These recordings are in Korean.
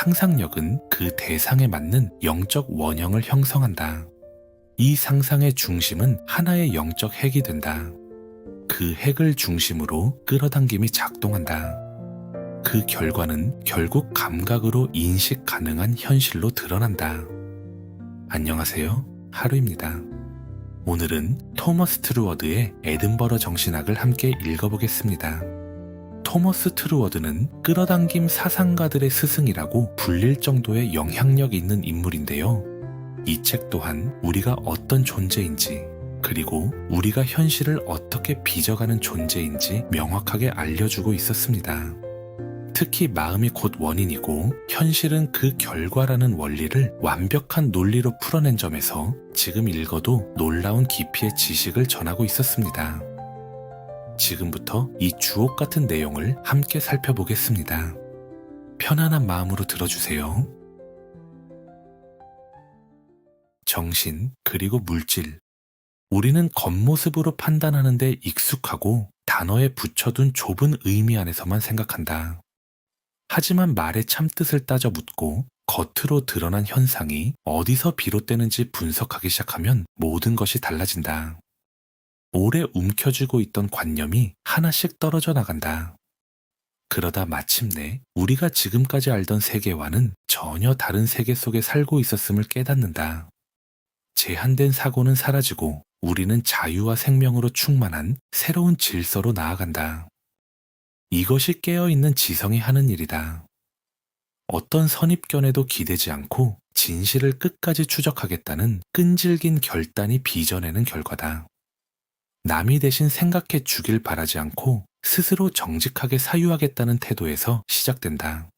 상상력은 그 대상에 맞는 영적 원형을 형성한다. 이 상상의 중심은 하나의 영적 핵이 된다. 그 핵을 중심으로 끌어당김이 작동한다. 그 결과는 결국 감각으로 인식 가능한 현실로 드러난다. 안녕하세요. 하루입니다. 오늘은 토머스 트루워드의 에든버러 정신학을 함께 읽어보겠습니다. 토머스 트루워드는 끌어당김 사상가들의 스승이라고 불릴 정도의 영향력 있는 인물인데요. 이 책 또한 우리가 어떤 존재인지, 그리고 우리가 현실을 어떻게 빚어가는 존재인지 명확하게 알려주고 있었습니다. 특히 마음이 곧 원인이고 현실은 그 결과라는 원리를 완벽한 논리로 풀어낸 점에서 지금 읽어도 놀라운 깊이의 지식을 전하고 있었습니다. 지금부터 이 주옥 같은 내용을 함께 살펴보겠습니다. 편안한 마음으로 들어주세요. 정신, 그리고 물질. 우리는 겉모습으로 판단하는 데 익숙하고 단어에 붙여둔 좁은 의미 안에서만 생각한다. 하지만 말의 참뜻을 따져 묻고 겉으로 드러난 현상이 어디서 비롯되는지 분석하기 시작하면 모든 것이 달라진다. 오래 움켜쥐고 있던 관념이 하나씩 떨어져 나간다. 그러다 마침내 우리가 지금까지 알던 세계와는 전혀 다른 세계 속에 살고 있었음을 깨닫는다. 제한된 사고는 사라지고 우리는 자유와 생명으로 충만한 새로운 질서로 나아간다. 이것이 깨어있는 지성이 하는 일이다. 어떤 선입견에도 기대지 않고 진실을 끝까지 추적하겠다는 끈질긴 결단이 빚어내는 결과다. 남이 대신 생각해 주길 바라지 않고 스스로 정직하게 사유하겠다는 태도에서 시작된다.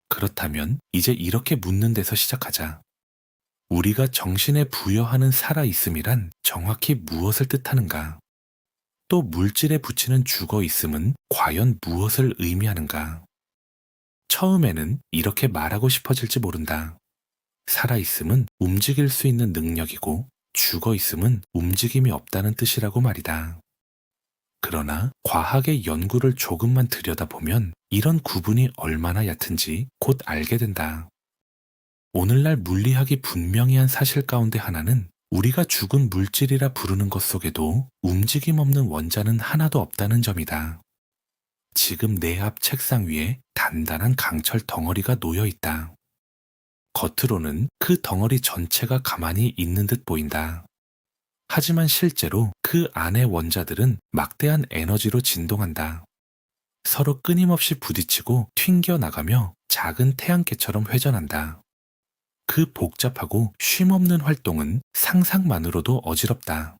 그렇다면 이제 이렇게 묻는 데서 시작하자. 우리가 정신에 부여하는 살아있음이란 정확히 무엇을 뜻하는가? 또 물질에 붙이는 죽어있음은 과연 무엇을 의미하는가? 처음에는 이렇게 말하고 싶어질지 모른다. 살아있음은 움직일 수 있는 능력이고 죽어있음은 움직임이 없다는 뜻이라고 말이다. 그러나 과학의 연구를 조금만 들여다보면 이런 구분이 얼마나 얕은지 곧 알게 된다. 오늘날 물리학이 분명히 한 사실 가운데 하나는 우리가 죽은 물질이라 부르는 것 속에도 움직임 없는 원자는 하나도 없다는 점이다. 지금 내 앞 책상 위에 단단한 강철 덩어리가 놓여 있다. 겉으로는 그 덩어리 전체가 가만히 있는 듯 보인다. 하지만 실제로 그 안의 원자들은 막대한 에너지로 진동한다. 서로 끊임없이 부딪히고 튕겨 나가며 작은 태양계처럼 회전한다. 그 복잡하고 쉼없는 활동은 상상만으로도 어지럽다.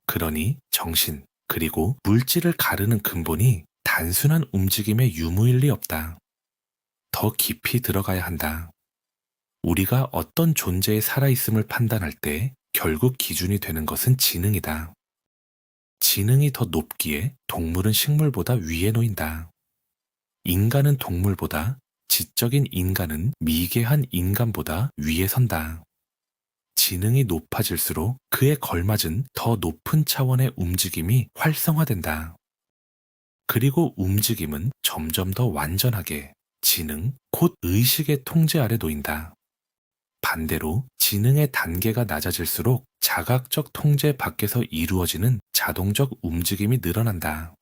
그러니 정신, 그리고 물질을 가르는 근본이 단순한 움직임의 유무일 리 없다. 더 깊이 들어가야 한다. 우리가 어떤 존재의 살아있음을 판단할 때 결국 기준이 되는 것은 지능이다. 지능이 더 높기에 동물은 식물보다 위에 놓인다. 인간은 동물보다, 지적인 인간은 미개한 인간보다 위에 선다. 지능이 높아질수록 그에 걸맞은 더 높은 차원의 움직임이 활성화된다. 그리고 움직임은 점점 더 완전하게 지능, 곧 의식의 통제 아래 놓인다. 반대로 지능의 단계가 낮아질수록 자각적 통제 밖에서 이루어지는 자동적 움직임이 늘어난다.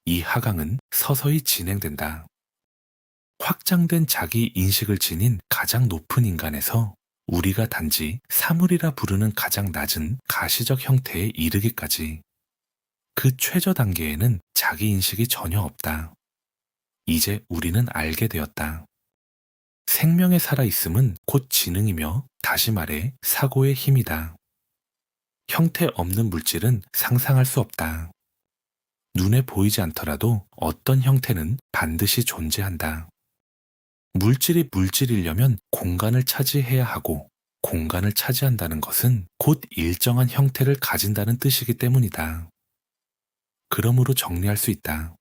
이 하강은 서서히 진행된다. 확장된 자기 인식을 지닌 가장 높은 인간에서 우리가 단지 사물이라 부르는 가장 낮은 가시적 형태에 이르기까지 그 최저 단계에는 자기 인식이 전혀 없다. 이제 우리는 알게 되었다. 생명의 살아있음은 곧 지능이며 다시 말해 사고의 힘이다. 형태 없는 물질은 상상할 수 없다. 눈에 보이지 않더라도 어떤 형태는 반드시 존재한다. 물질이 물질이려면 공간을 차지해야 하고 공간을 차지한다는 것은 곧 일정한 형태를 가진다는 뜻이기 때문이다. 그러므로 정리할 수 있다.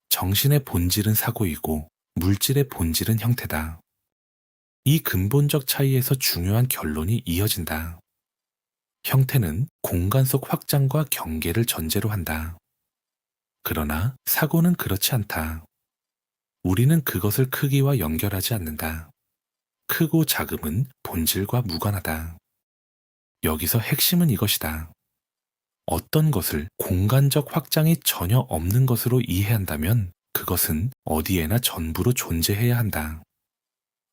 정신의 본질은 사고이고 물질의 본질은 형태다. 이 근본적 차이에서 중요한 결론이 이어진다. 형태는 공간 속 확장과 경계를 전제로 한다. 그러나 사고는 그렇지 않다. 우리는 그것을 크기와 연결하지 않는다. 크고 작음은 본질과 무관하다. 여기서 핵심은 이것이다. 어떤 것을 공간적 확장이 전혀 없는 것으로 이해한다면 그것은 어디에나 전부로 존재해야 한다.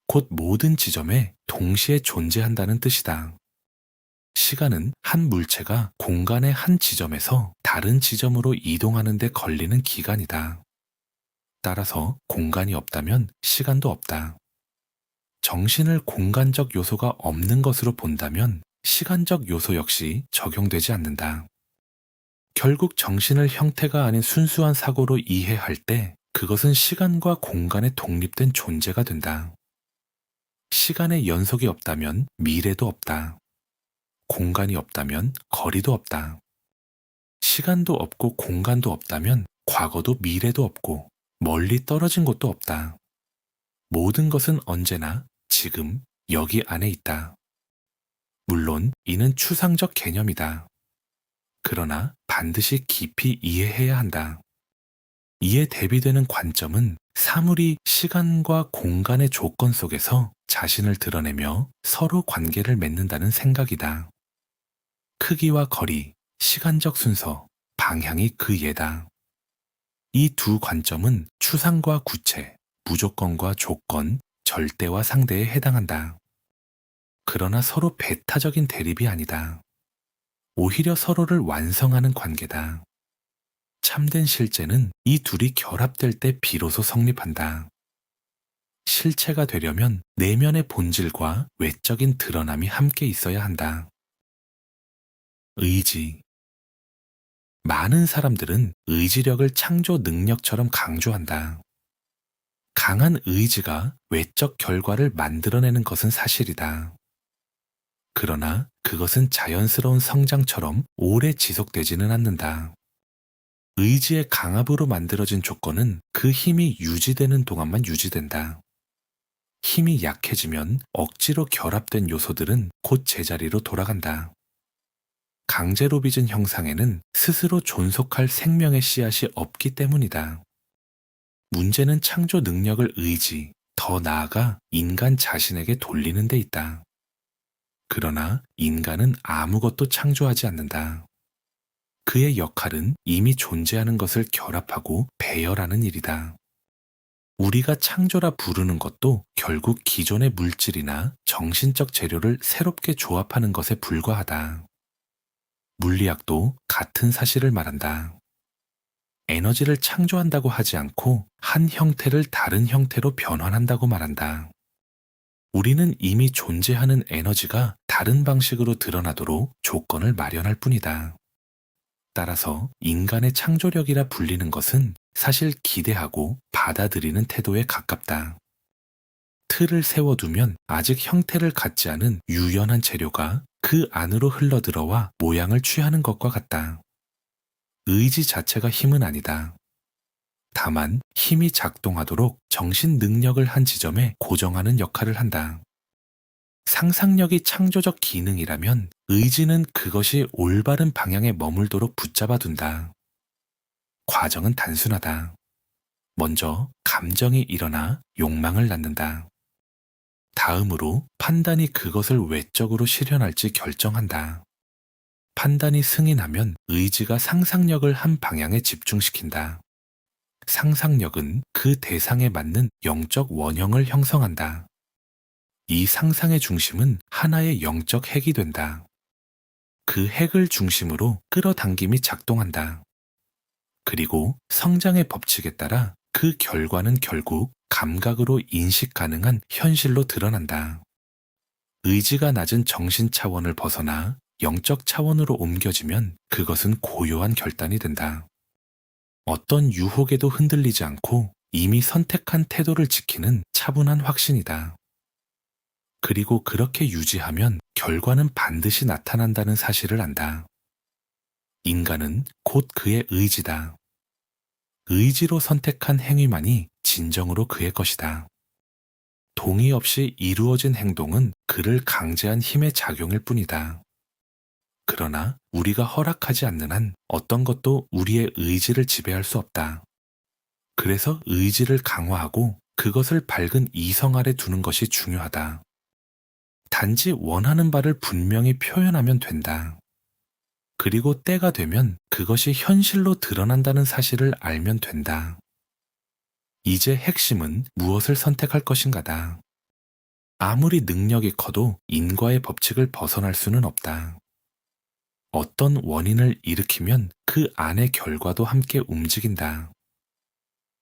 곧 모든 지점에 동시에 존재한다는 뜻이다. 시간은 한 물체가 공간의 한 지점에서 다른 지점으로 이동하는 데 걸리는 기간이다. 따라서 공간이 없다면 시간도 없다. 정신을 공간적 요소가 없는 것으로 본다면 시간적 요소 역시 적용되지 않는다. 결국 정신을 형태가 아닌 순수한 사고로 이해할 때 그것은 시간과 공간에 독립된 존재가 된다. 시간의 연속이 없다면 미래도 없다. 공간이 없다면 거리도 없다. 시간도 없고 공간도 없다면 과거도 미래도 없고 멀리 떨어진 곳도 없다. 모든 것은 언제나 지금 여기 안에 있다. 물론 이는 추상적 개념이다. 그러나 반드시 깊이 이해해야 한다. 이에 대비되는 관점은 사물이 시간과 공간의 조건 속에서 자신을 드러내며 서로 관계를 맺는다는 생각이다. 크기와 거리, 시간적 순서, 방향이 그 예다. 이 두 관점은 추상과 구체, 무조건과 조건, 절대와 상대에 해당한다. 그러나 서로 배타적인 대립이 아니다. 오히려 서로를 완성하는 관계다. 참된 실제는 이 둘이 결합될 때 비로소 성립한다. 실체가 되려면 내면의 본질과 외적인 드러남이 함께 있어야 한다. 의지. 많은 사람들은 의지력을 창조 능력처럼 강조한다. 강한 의지가 외적 결과를 만들어내는 것은 사실이다. 그러나 그것은 자연스러운 성장처럼 오래 지속되지는 않는다. 의지의 강압으로 만들어진 조건은 그 힘이 유지되는 동안만 유지된다. 힘이 약해지면 억지로 결합된 요소들은 곧 제자리로 돌아간다. 강제로 빚은 형상에는 스스로 존속할 생명의 씨앗이 없기 때문이다. 문제는 창조 능력을 의지, 더 나아가 인간 자신에게 돌리는 데 있다. 그러나 인간은 아무것도 창조하지 않는다. 그의 역할은 이미 존재하는 것을 결합하고 배열하는 일이다. 우리가 창조라 부르는 것도 결국 기존의 물질이나 정신적 재료를 새롭게 조합하는 것에 불과하다. 물리학도 같은 사실을 말한다. 에너지를 창조한다고 하지 않고 한 형태를 다른 형태로 변환한다고 말한다. 우리는 이미 존재하는 에너지가 다른 방식으로 드러나도록 조건을 마련할 뿐이다. 따라서 인간의 창조력이라 불리는 것은 사실 기대하고 받아들이는 태도에 가깝다. 틀을 세워두면 아직 형태를 갖지 않은 유연한 재료가 그 안으로 흘러들어와 모양을 취하는 것과 같다. 의지 자체가 힘은 아니다. 다만 힘이 작동하도록 정신 능력을 한 지점에 고정하는 역할을 한다. 상상력이 창조적 기능이라면 의지는 그것이 올바른 방향에 머물도록 붙잡아 둔다. 과정은 단순하다. 먼저 감정이 일어나 욕망을 낳는다. 다음으로 판단이 그것을 외적으로 실현할지 결정한다. 판단이 승인하면 의지가 상상력을 한 방향에 집중시킨다. 상상력은 그 대상에 맞는 영적 원형을 형성한다. 이 상상의 중심은 하나의 영적 핵이 된다. 그 핵을 중심으로 끌어당김이 작동한다. 그리고 성장의 법칙에 따라 그 결과는 결국 감각으로 인식 가능한 현실로 드러난다. 의지가 낮은 정신 차원을 벗어나 영적 차원으로 옮겨지면 그것은 고요한 결단이 된다. 어떤 유혹에도 흔들리지 않고 이미 선택한 태도를 지키는 차분한 확신이다. 그리고 그렇게 유지하면 결과는 반드시 나타난다는 사실을 안다. 인간은 곧 그의 의지다. 의지로 선택한 행위만이 진정으로 그의 것이다. 동의 없이 이루어진 행동은 그를 강제한 힘의 작용일 뿐이다. 그러나 우리가 허락하지 않는 한 어떤 것도 우리의 의지를 지배할 수 없다. 그래서 의지를 강화하고 그것을 밝은 이성 아래 두는 것이 중요하다. 단지 원하는 바를 분명히 표현하면 된다. 그리고 때가 되면 그것이 현실로 드러난다는 사실을 알면 된다. 이제 핵심은 무엇을 선택할 것인가다. 아무리 능력이 커도 인과의 법칙을 벗어날 수는 없다. 어떤 원인을 일으키면 그 안의 결과도 함께 움직인다.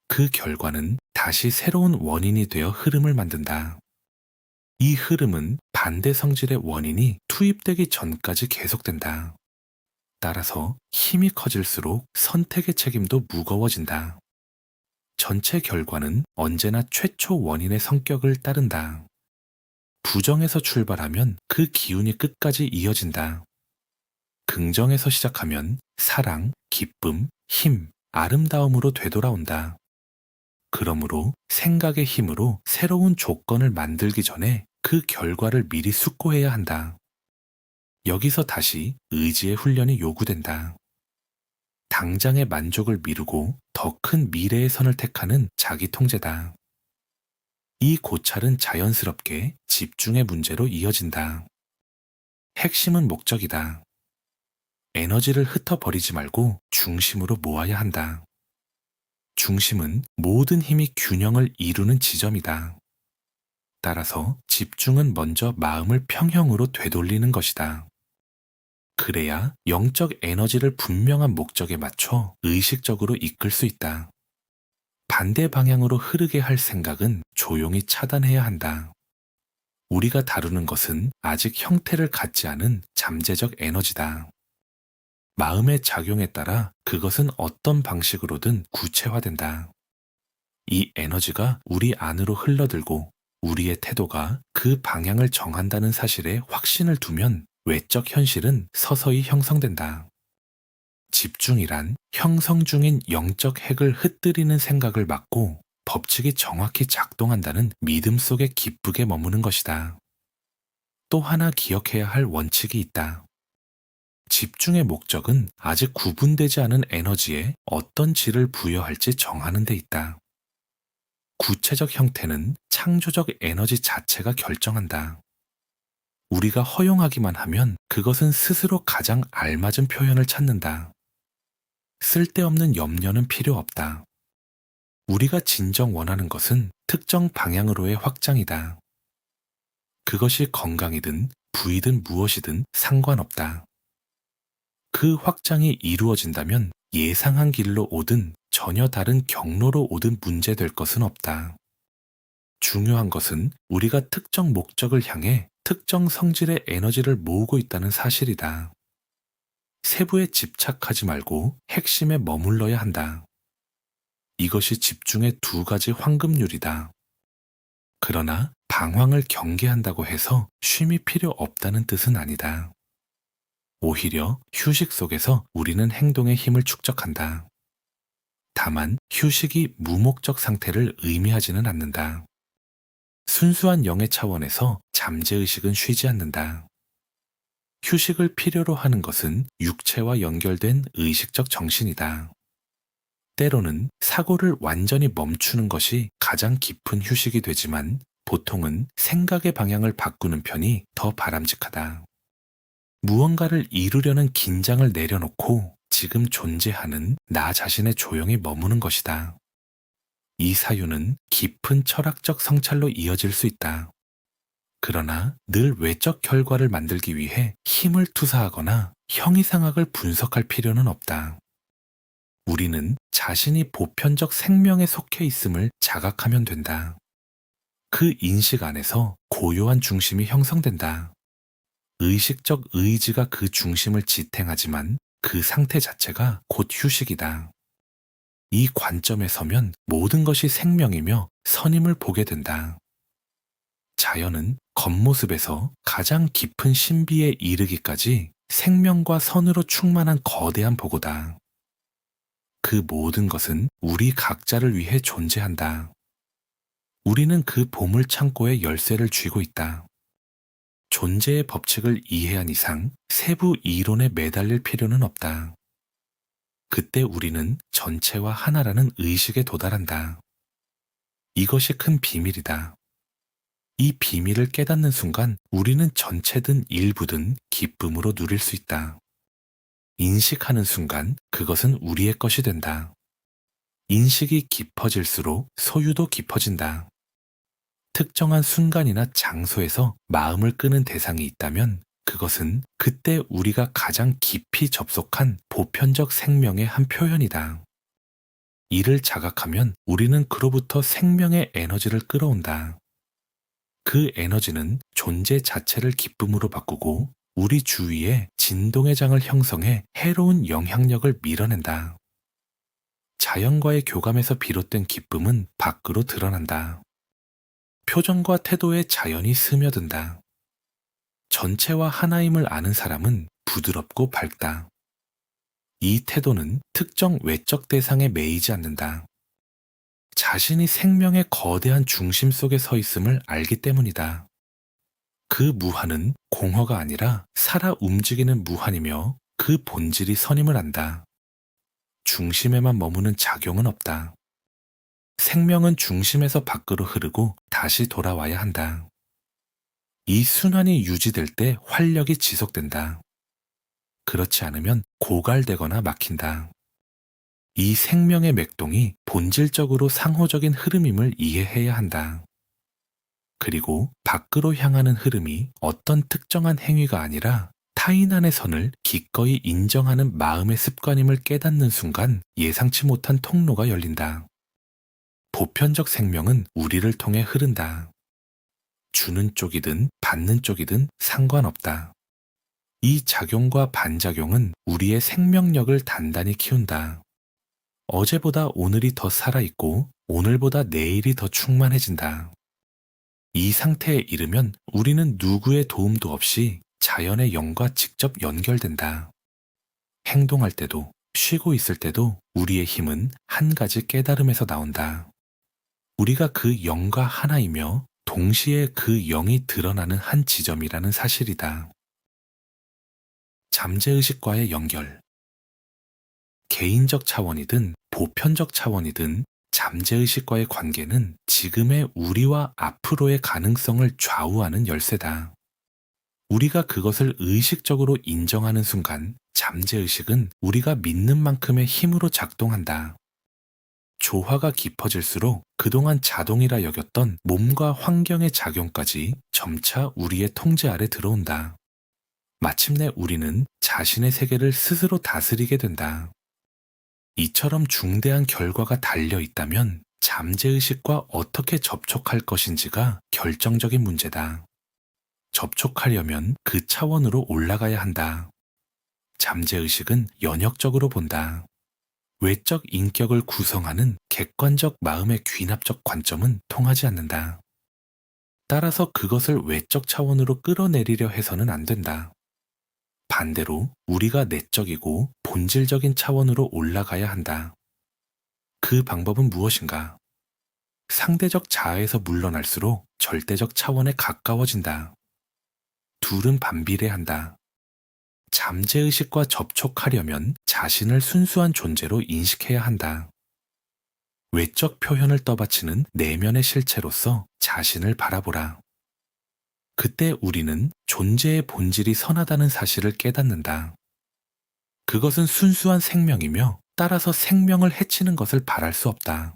그 결과는 다시 새로운 원인이 되어 흐름을 만든다. 이 흐름은 반대 성질의 원인이 투입되기 전까지 계속된다. 따라서 힘이 커질수록 선택의 책임도 무거워진다. 전체 결과는 언제나 최초 원인의 성격을 따른다. 부정에서 출발하면 그 기운이 끝까지 이어진다. 긍정에서 시작하면 사랑, 기쁨, 힘, 아름다움으로 되돌아온다. 그러므로 생각의 힘으로 새로운 조건을 만들기 전에 그 결과를 미리 숙고해야 한다. 여기서 다시 의지의 훈련이 요구된다. 당장의 만족을 미루고 더 큰 미래의 선을 택하는 자기 통제다. 이 고찰은 자연스럽게 집중의 문제로 이어진다. 핵심은 목적이다. 에너지를 흩어버리지 말고 중심으로 모아야 한다. 중심은 모든 힘이 균형을 이루는 지점이다. 따라서 집중은 먼저 마음을 평형으로 되돌리는 것이다. 그래야 영적 에너지를 분명한 목적에 맞춰 의식적으로 이끌 수 있다. 반대 방향으로 흐르게 할 생각은 조용히 차단해야 한다. 우리가 다루는 것은 아직 형태를 갖지 않은 잠재적 에너지다. 마음의 작용에 따라 그것은 어떤 방식으로든 구체화된다. 이 에너지가 우리 안으로 흘러들고 우리의 태도가 그 방향을 정한다는 사실에 확신을 두면 외적 현실은 서서히 형성된다. 집중이란 형성 중인 영적 핵을 흩뜨리는 생각을 막고 법칙이 정확히 작동한다는 믿음 속에 기쁘게 머무는 것이다. 또 하나 기억해야 할 원칙이 있다. 집중의 목적은 아직 구분되지 않은 에너지에 어떤 질을 부여할지 정하는 데 있다. 구체적 형태는 창조적 에너지 자체가 결정한다. 우리가 허용하기만 하면 그것은 스스로 가장 알맞은 표현을 찾는다. 쓸데없는 염려는 필요 없다. 우리가 진정 원하는 것은 특정 방향으로의 확장이다. 그것이 건강이든 부이든 무엇이든 상관없다. 그 확장이 이루어진다면 예상한 길로 오든 전혀 다른 경로로 오든 문제될 것은 없다. 중요한 것은 우리가 특정 목적을 향해 특정 성질의 에너지를 모으고 있다는 사실이다. 세부에 집착하지 말고 핵심에 머물러야 한다. 이것이 집중의 두 가지 황금률이다. 그러나 방황을 경계한다고 해서 쉼이 필요 없다는 뜻은 아니다. 오히려 휴식 속에서 우리는 행동의 힘을 축적한다. 다만 휴식이 무목적 상태를 의미하지는 않는다. 순수한 영의 차원에서 잠재의식은 쉬지 않는다. 휴식을 필요로 하는 것은 육체와 연결된 의식적 정신이다. 때로는 사고를 완전히 멈추는 것이 가장 깊은 휴식이 되지만 보통은 생각의 방향을 바꾸는 편이 더 바람직하다. 무언가를 이루려는 긴장을 내려놓고 지금 존재하는 나 자신의 조용히 머무는 것이다. 이 사유는 깊은 철학적 성찰로 이어질 수 있다. 그러나 늘 외적 결과를 만들기 위해 힘을 투사하거나 형이상학을 분석할 필요는 없다. 우리는 자신이 보편적 생명에 속해 있음을 자각하면 된다. 그 인식 안에서 고요한 중심이 형성된다. 의식적 의지가 그 중심을 지탱하지만 그 상태 자체가 곧 휴식이다. 이 관점에 서면 모든 것이 생명이며 선임을 보게 된다. 자연은 겉모습에서 가장 깊은 신비에 이르기까지 생명과 선으로 충만한 거대한 보고다. 그 모든 것은 우리 각자를 위해 존재한다. 우리는 그 보물 창고의 열쇠를 쥐고 있다. 존재의 법칙을 이해한 이상 세부 이론에 매달릴 필요는 없다. 그때 우리는 전체와 하나라는 의식에 도달한다. 이것이 큰 비밀이다. 이 비밀을 깨닫는 순간 우리는 전체든 일부든 기쁨으로 누릴 수 있다. 인식하는 순간 그것은 우리의 것이 된다. 인식이 깊어질수록 소유도 깊어진다. 특정한 순간이나 장소에서 마음을 끄는 대상이 있다면 그것은 그때 우리가 가장 깊이 접속한 보편적 생명의 한 표현이다. 이를 자각하면 우리는 그로부터 생명의 에너지를 끌어온다. 그 에너지는 존재 자체를 기쁨으로 바꾸고 우리 주위에 진동의 장을 형성해 해로운 영향력을 밀어낸다. 자연과의 교감에서 비롯된 기쁨은 밖으로 드러난다. 표정과 태도에 자연히 스며든다. 전체와 하나임을 아는 사람은 부드럽고 밝다. 이 태도는 특정 외적 대상에 매이지 않는다. 자신이 생명의 거대한 중심 속에 서 있음을 알기 때문이다. 그 무한은 공허가 아니라 살아 움직이는 무한이며 그 본질이 선임을 안다. 중심에만 머무는 작용은 없다. 생명은 중심에서 밖으로 흐르고 다시 돌아와야 한다. 이 순환이 유지될 때 활력이 지속된다. 그렇지 않으면 고갈되거나 막힌다. 이 생명의 맥동이 본질적으로 상호적인 흐름임을 이해해야 한다. 그리고 밖으로 향하는 흐름이 어떤 특정한 행위가 아니라 타인 안의 선을 기꺼이 인정하는 마음의 습관임을 깨닫는 순간 예상치 못한 통로가 열린다. 보편적 생명은 우리를 통해 흐른다. 주는 쪽이든 받는 쪽이든 상관없다. 이 작용과 반작용은 우리의 생명력을 단단히 키운다. 어제보다 오늘이 더 살아있고 오늘보다 내일이 더 충만해진다. 이 상태에 이르면 우리는 누구의 도움도 없이 자연의 영과 직접 연결된다. 행동할 때도 쉬고 있을 때도 우리의 힘은 한 가지 깨달음에서 나온다. 우리가 그 영과 하나이며 동시에 그 영이 드러나는 한 지점이라는 사실이다. 잠재의식과의 연결. 개인적 차원이든 보편적 차원이든 잠재의식과의 관계는 지금의 우리와 앞으로의 가능성을 좌우하는 열쇠다. 우리가 그것을 의식적으로 인정하는 순간 잠재의식은 우리가 믿는 만큼의 힘으로 작동한다. 조화가 깊어질수록 그동안 자동이라 여겼던 몸과 환경의 작용까지 점차 우리의 통제 아래 들어온다. 마침내 우리는 자신의 세계를 스스로 다스리게 된다. 이처럼 중대한 결과가 달려 있다면 잠재의식과 어떻게 접촉할 것인지가 결정적인 문제다. 접촉하려면 그 차원으로 올라가야 한다. 잠재의식은 연역적으로 본다. 외적 인격을 구성하는 객관적 마음의 귀납적 관점은 통하지 않는다. 따라서 그것을 외적 차원으로 끌어내리려 해서는 안 된다. 반대로 우리가 내적이고 본질적인 차원으로 올라가야 한다. 그 방법은 무엇인가? 상대적 자아에서 물러날수록 절대적 차원에 가까워진다. 둘은 반비례한다. 잠재의식과 접촉하려면 자신을 순수한 존재로 인식해야 한다. 외적 표현을 떠받치는 내면의 실체로서 자신을 바라보라. 그때 우리는 존재의 본질이 선하다는 사실을 깨닫는다. 그것은 순수한 생명이며 따라서 생명을 해치는 것을 바랄 수 없다.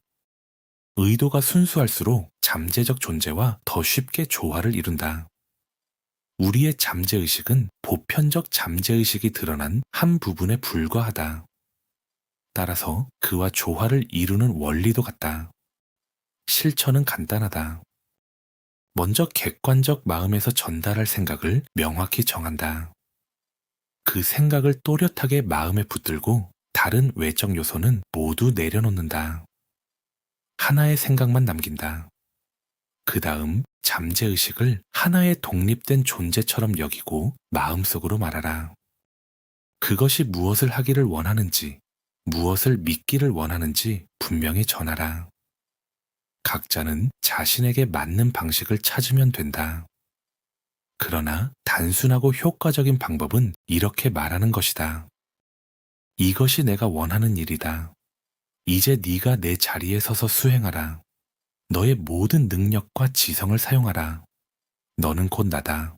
의도가 순수할수록 잠재적 존재와 더 쉽게 조화를 이룬다. 우리의 잠재의식은 보편적 잠재의식이 드러난 한 부분에 불과하다. 따라서 그와 조화를 이루는 원리도 같다. 실천은 간단하다. 먼저 객관적 마음에서 전달할 생각을 명확히 정한다. 그 생각을 또렷하게 마음에 붙들고 다른 외적 요소는 모두 내려놓는다. 하나의 생각만 남긴다. 그 다음 잠재의식을 하나의 독립된 존재처럼 여기고 마음속으로 말하라. 그것이 무엇을 하기를 원하는지, 무엇을 믿기를 원하는지 분명히 전하라. 각자는 자신에게 맞는 방식을 찾으면 된다. 그러나 단순하고 효과적인 방법은 이렇게 말하는 것이다. 이것이 내가 원하는 일이다. 이제 네가 내 자리에 서서 수행하라. 너의 모든 능력과 지성을 사용하라. 너는 곧 나다.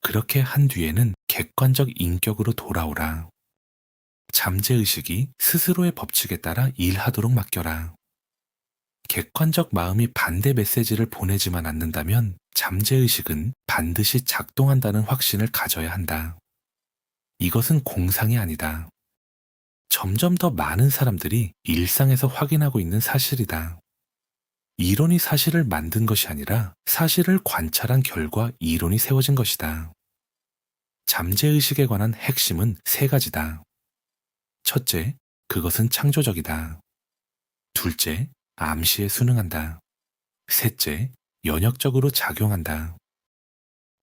그렇게 한 뒤에는 객관적 인격으로 돌아오라. 잠재의식이 스스로의 법칙에 따라 일하도록 맡겨라. 객관적 마음이 반대 메시지를 보내지만 않는다면 잠재의식은 반드시 작동한다는 확신을 가져야 한다. 이것은 공상이 아니다. 점점 더 많은 사람들이 일상에서 확인하고 있는 사실이다. 이론이 사실을 만든 것이 아니라 사실을 관찰한 결과 이론이 세워진 것이다. 잠재의식에 관한 핵심은 세 가지다. 첫째, 그것은 창조적이다. 둘째, 암시에 순응한다. 셋째, 연역적으로 작용한다.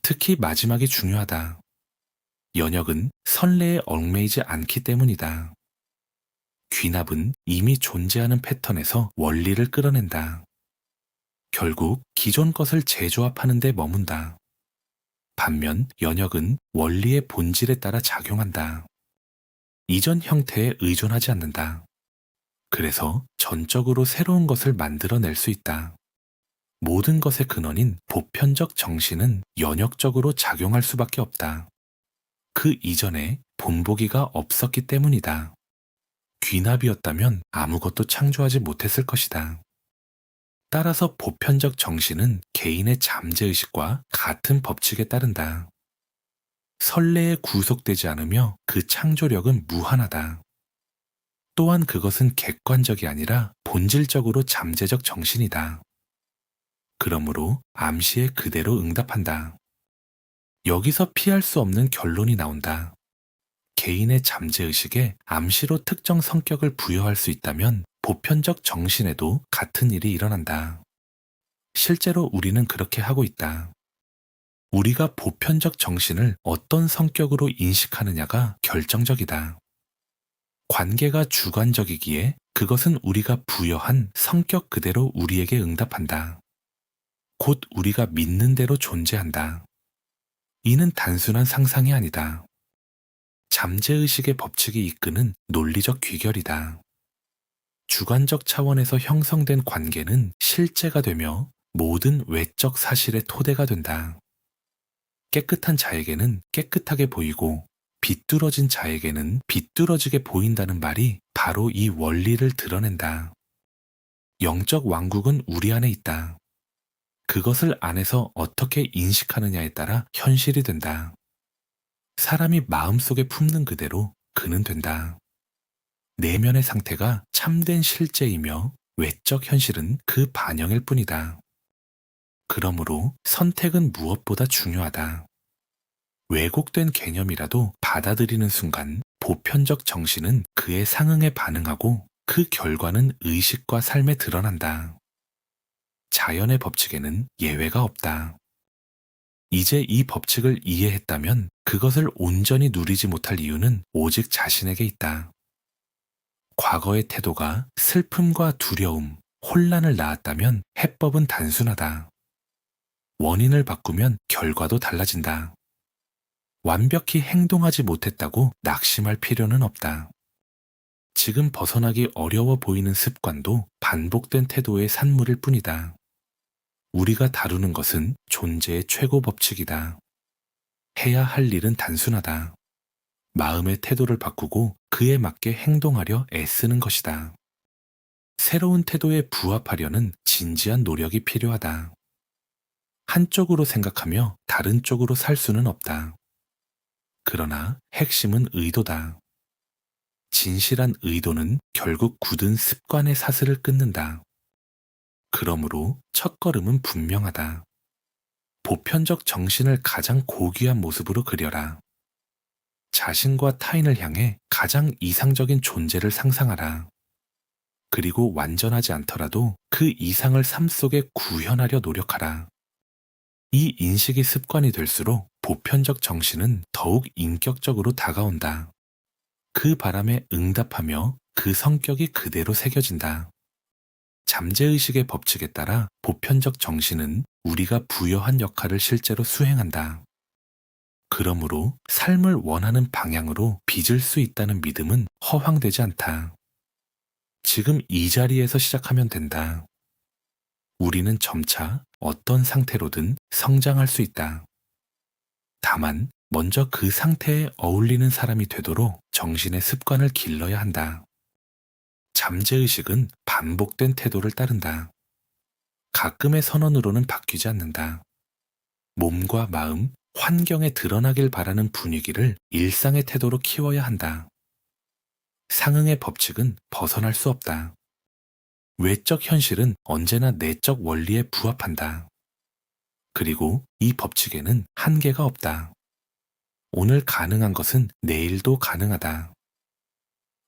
특히 마지막이 중요하다. 연역은 선례에 얽매이지 않기 때문이다. 귀납은 이미 존재하는 패턴에서 원리를 끌어낸다. 결국 기존 것을 재조합하는 데 머문다. 반면 연역은 원리의 본질에 따라 작용한다. 이전 형태에 의존하지 않는다. 그래서 전적으로 새로운 것을 만들어낼 수 있다. 모든 것의 근원인 보편적 정신은 연역적으로 작용할 수밖에 없다. 그 이전에 본보기가 없었기 때문이다. 귀납이었다면 아무것도 창조하지 못했을 것이다. 따라서 보편적 정신은 개인의 잠재의식과 같은 법칙에 따른다. 선례에 구속되지 않으며 그 창조력은 무한하다. 또한 그것은 객관적이 아니라 본질적으로 잠재적 정신이다. 그러므로 암시에 그대로 응답한다. 여기서 피할 수 없는 결론이 나온다. 개인의 잠재의식에 암시로 특정 성격을 부여할 수 있다면 보편적 정신에도 같은 일이 일어난다. 실제로 우리는 그렇게 하고 있다. 우리가 보편적 정신을 어떤 성격으로 인식하느냐가 결정적이다. 관계가 주관적이기에 그것은 우리가 부여한 성격 그대로 우리에게 응답한다. 곧 우리가 믿는 대로 존재한다. 이는 단순한 상상이 아니다. 잠재의식의 법칙이 이끄는 논리적 귀결이다. 주관적 차원에서 형성된 관계는 실제가 되며 모든 외적 사실의 토대가 된다. 깨끗한 자에게는 깨끗하게 보이고 비뚤어진 자에게는 비뚤어지게 보인다는 말이 바로 이 원리를 드러낸다. 영적 왕국은 우리 안에 있다. 그것을 안에서 어떻게 인식하느냐에 따라 현실이 된다. 사람이 마음속에 품는 그대로 그는 된다. 내면의 상태가 참된 실제이며 외적 현실은 그 반영일 뿐이다. 그러므로 선택은 무엇보다 중요하다. 왜곡된 개념이라도 받아들이는 순간 보편적 정신은 그에 상응해 반응하고 그 결과는 의식과 삶에 드러난다. 자연의 법칙에는 예외가 없다. 이제 이 법칙을 이해했다면 그것을 온전히 누리지 못할 이유는 오직 자신에게 있다. 과거의 태도가 슬픔과 두려움, 혼란을 낳았다면 해법은 단순하다. 원인을 바꾸면 결과도 달라진다. 완벽히 행동하지 못했다고 낙심할 필요는 없다. 지금 벗어나기 어려워 보이는 습관도 반복된 태도의 산물일 뿐이다. 우리가 다루는 것은 존재의 최고 법칙이다. 해야 할 일은 단순하다. 마음의 태도를 바꾸고 그에 맞게 행동하려 애쓰는 것이다. 새로운 태도에 부합하려는 진지한 노력이 필요하다. 한쪽으로 생각하며 다른 쪽으로 살 수는 없다. 그러나 핵심은 의도다. 진실한 의도는 결국 굳은 습관의 사슬을 끊는다. 그러므로 첫걸음은 분명하다. 보편적 정신을 가장 고귀한 모습으로 그려라. 자신과 타인을 향해 가장 이상적인 존재를 상상하라. 그리고 완전하지 않더라도 그 이상을 삶 속에 구현하려 노력하라. 이 인식이 습관이 될수록 보편적 정신은 더욱 인격적으로 다가온다. 그 바람에 응답하며 그 성격이 그대로 새겨진다. 잠재의식의 법칙에 따라 보편적 정신은 우리가 부여한 역할을 실제로 수행한다. 그러므로 삶을 원하는 방향으로 빚을 수 있다는 믿음은 허황되지 않다. 지금 이 자리에서 시작하면 된다. 우리는 점차 어떤 상태로든 성장할 수 있다. 다만 먼저 그 상태에 어울리는 사람이 되도록 정신의 습관을 길러야 한다. 잠재의식은 반복된 태도를 따른다. 가끔의 선언으로는 바뀌지 않는다. 몸과 마음, 환경에 드러나길 바라는 분위기를 일상의 태도로 키워야 한다. 상응의 법칙은 벗어날 수 없다. 외적 현실은 언제나 내적 원리에 부합한다. 그리고 이 법칙에는 한계가 없다. 오늘 가능한 것은 내일도 가능하다.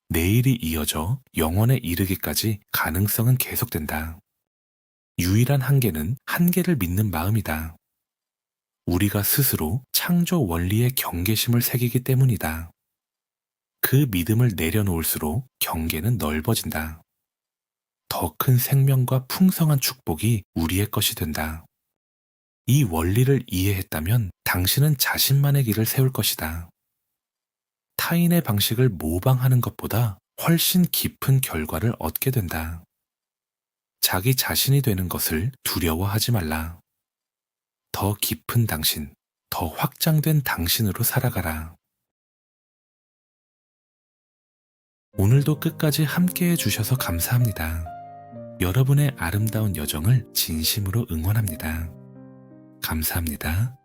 내일이 이어져 영원에 이르기까지 가능성은 계속된다. 유일한 한계는 한계를 믿는 마음이다. 우리가 스스로 창조 원리의 경계심을 새기기 때문이다. 그 믿음을 내려놓을수록 경계는 넓어진다. 더 큰 생명과 풍성한 축복이 우리의 것이 된다. 이 원리를 이해했다면 당신은 자신만의 길을 세울 것이다. 타인의 방식을 모방하는 것보다 훨씬 깊은 결과를 얻게 된다. 자기 자신이 되는 것을 두려워하지 말라. 더 깊은 당신, 더 확장된 당신으로 살아가라. 오늘도 끝까지 함께 해주셔서 감사합니다. 여러분의 아름다운 여정을 진심으로 응원합니다. 감사합니다.